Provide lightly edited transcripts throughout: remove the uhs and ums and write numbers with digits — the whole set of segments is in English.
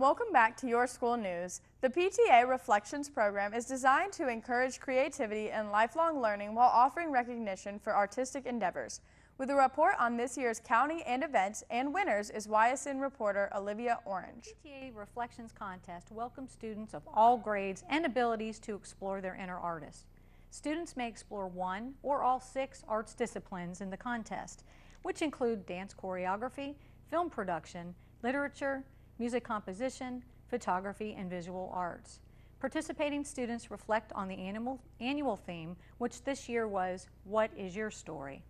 Welcome back to Your School News. The PTA Reflections program is designed to encourage creativity and lifelong learning while offering recognition for artistic endeavors. With a report on this year's county and events and winners is YSN reporter Olivia Orange. PTA Reflections Contest welcomes students of all grades and abilities to explore their inner artist. Students may explore one or all 6 arts disciplines in the contest, which include dance choreography, film production, literature, music composition, photography, and visual arts. Participating students reflect on the annual theme, which this year was, "What is your story?"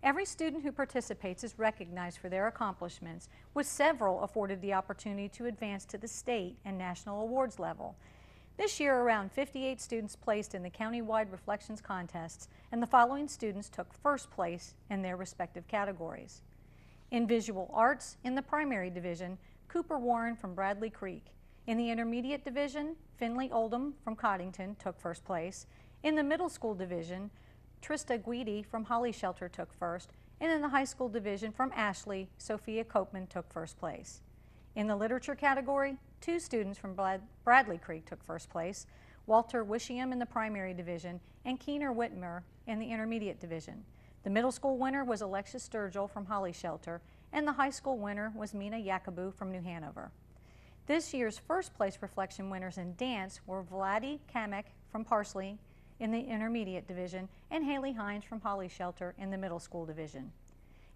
Every student who participates is recognized for their accomplishments, with several afforded the opportunity to advance to the state and national awards level. This year, around 58 students placed in the countywide reflections contests, and the following students took first place in their respective categories. In visual arts, in the primary division, Cooper Warren from Bradley Creek. In the intermediate division, Finley Oldham from Coddington took first place. In the middle school division, Trista Guidi from Holly Shelter took first. And in the high school division from Ashley, Sophia Copeman took first place. In the literature category, 2 students from Bradley Creek took first place, Walter Wishiam in the primary division and Keener Whitmer in the intermediate division. The middle school winner was Alexis Sturgill from Holly Shelter, and the high school winner was Mina Yakubu from New Hanover. This year's first place reflection winners in dance were Vladi Kamek from Parsley in the intermediate division and Haley Hines from Holly Shelter in the middle school division.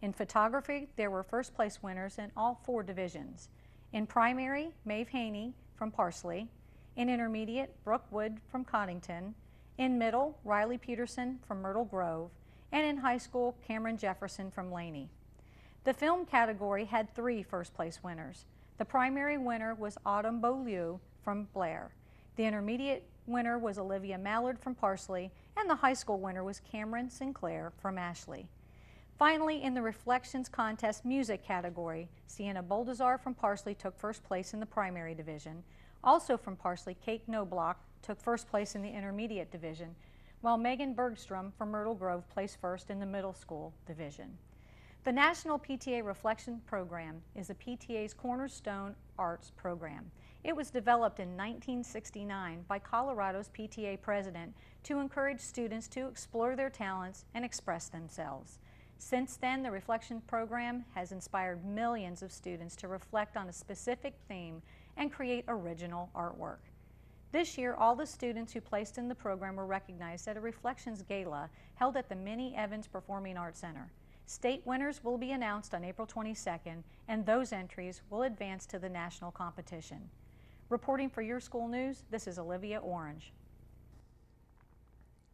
In photography, there were first place winners in all 4 divisions. In primary, Maeve Haney from Parsley. In intermediate, Brooke Wood from Coddington. In middle, Riley Peterson from Myrtle Grove. And in high school, Cameron Jefferson from Laney. The film category had 3 first place winners. The primary winner was Autumn Beaulieu from Blair. The intermediate winner was Olivia Mallard from Parsley, and the high school winner was Cameron Sinclair from Ashley. Finally, in the Reflections Contest music category, Sienna Boldazar from Parsley took first place in the primary division. Also from Parsley, Kate Knobloch took first place in the intermediate division, while Megan Bergstrom from Myrtle Grove placed first in the middle school division. The National PTA Reflection Program is the PTA's cornerstone arts program. It was developed in 1969 by Colorado's PTA president to encourage students to explore their talents and express themselves. Since then, the Reflection Program has inspired millions of students to reflect on a specific theme and create original artwork. This year, all the students who placed in the program were recognized at a Reflections Gala held at the Minnie Evans Performing Arts Center. State winners will be announced on April 22nd, and those entries will advance to the national competition. Reporting for Your School News, this is Olivia Orange.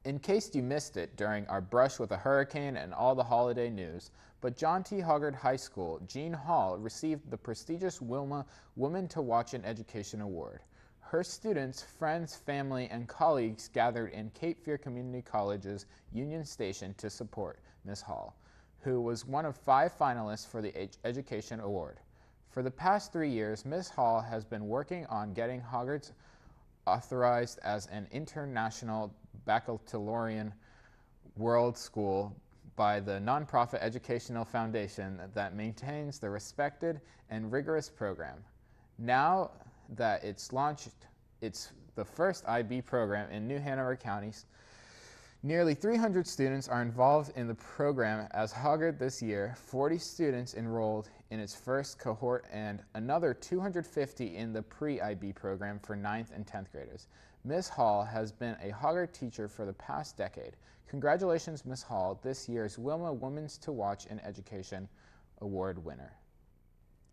In case you missed it during our brush with a hurricane and all the holiday news, but John T. Hoggard High School, Jean Hall received the prestigious Wilma Woman to Watch in Education Award. Her students, friends, family, and colleagues gathered in Cape Fear Community College's Union Station to support Ms. Hall, who was one of 5 finalists for the Education Award. For the past 3 years, Ms. Hall has been working on getting Hoggard's authorized as an international baccalaureate world school by the nonprofit educational foundation that maintains the respected and rigorous program. Now that it's launched, it's the first IB program in New Hanover County. Nearly 300 students are involved in the program as Hoggard this year, 40 students enrolled in its first cohort and another 250 in the pre-IB program for 9th and 10th graders. Ms. Hall has been a Hoggard teacher for the past decade. Congratulations, Ms. Hall, this year's Wilma Women's to Watch in Education Award winner.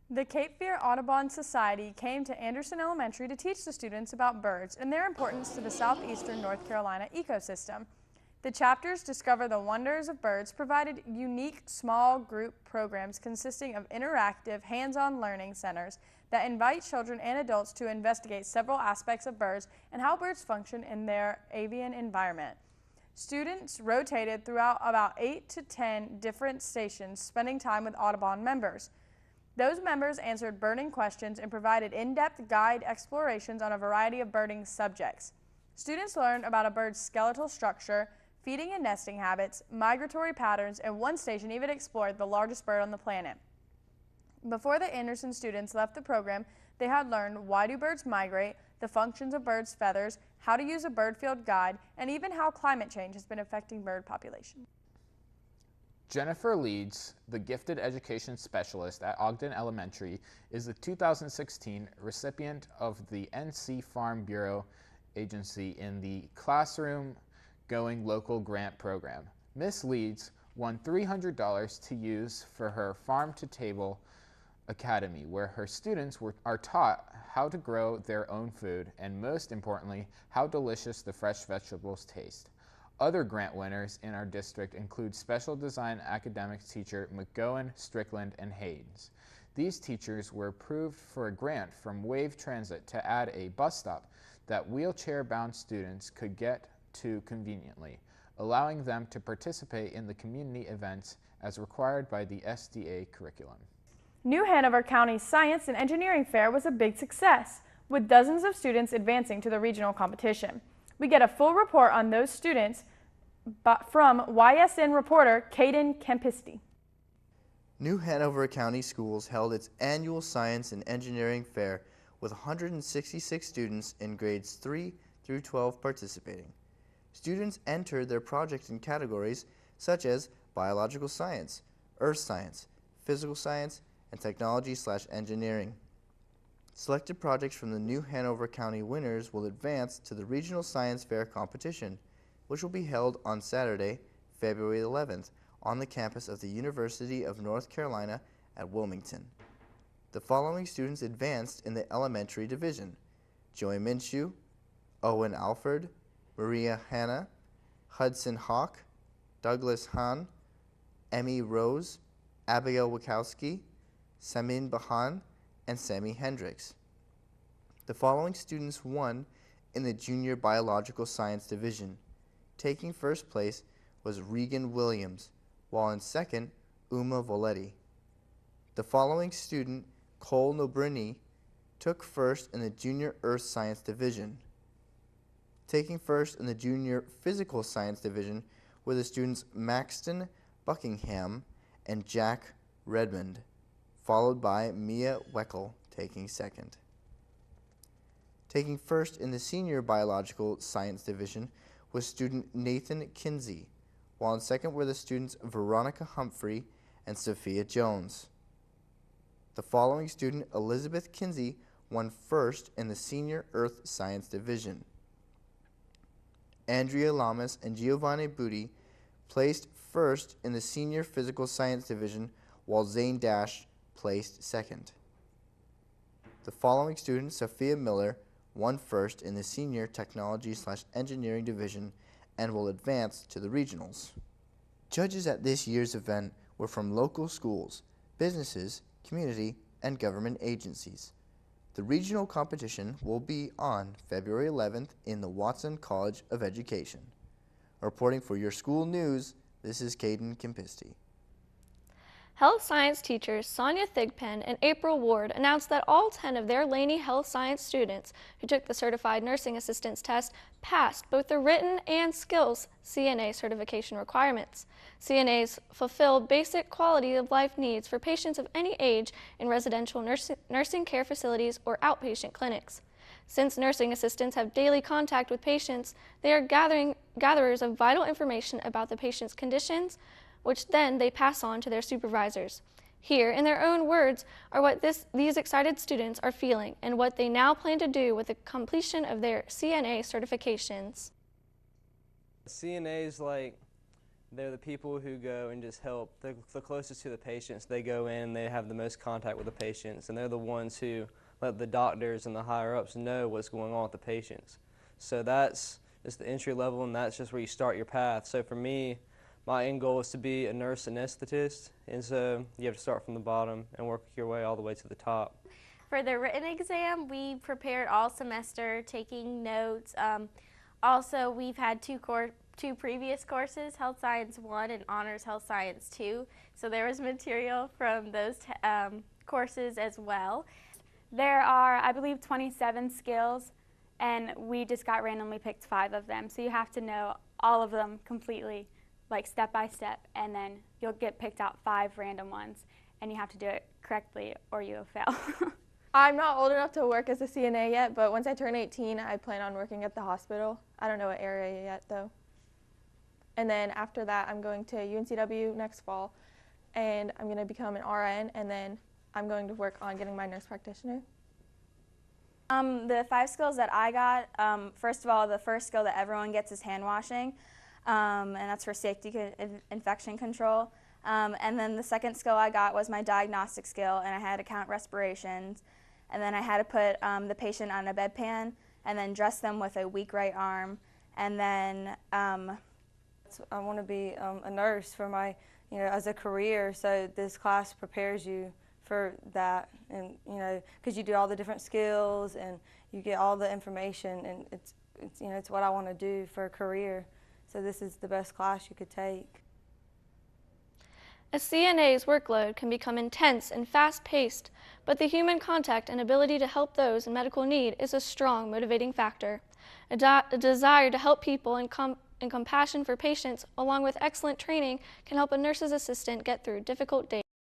The Cape Fear Audubon Society came to Anderson Elementary to teach the students about birds and their importance to the southeastern North Carolina ecosystem. The chapters Discover the Wonders of Birds provided unique small group programs consisting of interactive, hands-on learning centers that invite children and adults to investigate several aspects of birds and how birds function in their avian environment. Students rotated throughout about 8 to 10 different stations, spending time with Audubon members. Those members answered birding questions and provided in-depth guide explorations on a variety of birding subjects. Students learned about a bird's skeletal structure, feeding and nesting habits, migratory patterns, and one station even explored the largest bird on the planet. Before the Anderson students left the program, They had learned why do birds migrate, the functions of birds' feathers, how to use a bird field guide, and even how climate change has been affecting bird populations. Jennifer Leeds, the gifted education specialist at Ogden Elementary, is the 2016 recipient of the NC Farm Bureau Agency in the Classroom Going Local Grant Program. Miss Leeds won $300 to use for her Farm to Table Academy, where her students are taught how to grow their own food and, most importantly, how delicious the fresh vegetables taste. Other grant winners in our district include special design academics teacher McGowan, Strickland, and Haynes. These teachers were approved for a grant from Wave Transit to add a bus stop that wheelchair-bound students could get to conveniently, allowing them to participate in the community events as required by the SDA curriculum. New Hanover County's Science and Engineering Fair was a big success, with dozens of students advancing to the regional competition. We get a full report on those students from YSN reporter Caden Kempisty. New Hanover County Schools held its annual Science and Engineering Fair with 166 students in grades 3 through 12 participating. Students entered their projects in categories such as biological science, earth science, physical science, and technology/engineering. Selected projects from the New Hanover County winners will advance to the Regional Science Fair competition, which will be held on Saturday, February 11th, on the campus of the University of North Carolina at Wilmington. The following students advanced in the elementary division: Joy Minshew, Owen Alford, Maria Hanna, Hudson Hawk, Douglas Hahn, Emmy Rose, Abigail Wachowski, Samin Bahan, and Sammy Hendricks. The following students won in the Junior Biological Science Division. Taking first place was Regan Williams, while in second, Uma Voletti. The following student, Cole Nobrini, took first in the Junior Earth Science Division. Taking first in the Junior Physical Science Division were the students Maxton Buckingham and Jack Redmond, followed by Mia Weckel taking second. Taking first in the Senior Biological Science Division was student Nathan Kinsey, while in second were the students Veronica Humphrey and Sophia Jones. The following student, Elizabeth Kinsey, won first in the Senior Earth Science Division. Andrea Lamas and Giovanni Booty placed first in the Senior Physical Science Division, while Zane Dash placed second. The following student, Sophia Miller, won first in the Senior Technology/Engineering Division and will advance to the regionals. Judges at this year's event were from local schools, businesses, community, and government agencies. The regional competition will be on February 11th in the Watson College of Education. Reporting for your school news, this is Caden Kempisty. Health science teachers Sonia Thigpen and April Ward announced that all 10 of their Laney Health Science students who took the Certified Nursing Assistance test passed both the written and skills CNA certification requirements. CNAs fulfill basic quality of life needs for patients of any age in residential nursing care facilities or outpatient clinics. Since nursing assistants have daily contact with patients, they are gatherers of vital information about the patient's conditions, which then they pass on to their supervisors. Here, in their own words, are what these excited students are feeling and what they now plan to do with the completion of their CNA certifications. CNAs, they're the people who go and just help. They're the closest to the patients. They go in, they have the most contact with the patients, and they're the ones who let the doctors and the higher-ups know what's going on with the patients. So that's just the entry level, and that's just where you start your path. So for me, my end goal is to be a nurse anesthetist, and so you have to start from the bottom and work your way all the way to the top. For the written exam, we prepared all semester, taking notes. Also, we've had two previous courses, Health Science 1 and Honors Health Science 2, so there was material from those courses as well. There are, I believe, 27 skills, and we just got randomly picked 5 of them, so you have to know all of them completely, like step by step, and then you'll get picked out 5 random ones, and you have to do it correctly or you'll fail. I'm not old enough to work as a CNA yet, but once I turn 18, I plan on working at the hospital. I don't know what area yet, though. And then after that, I'm going to UNCW next fall, and I'm going to become an RN, and then I'm going to work on getting my nurse practitioner. The 5 skills that I got, first of all, the first skill that everyone gets is hand washing, and that's for safety infection control. And then the second skill I got was my diagnostic skill, and I had to count respirations. And then I had to put the patient on a bedpan and then dress them with a weak right arm. And then I want to be a nurse for my, as a career, so this class prepares you for that, and because you do all the different skills and you get all the information, and it's what I want to do for a career. So this is the best class you could take. A CNA's workload can become intense and fast-paced, but the human contact and ability to help those in medical need is a strong motivating factor. A desire to help people and compassion for patients, along with excellent training, can help a nurse's assistant get through difficult days.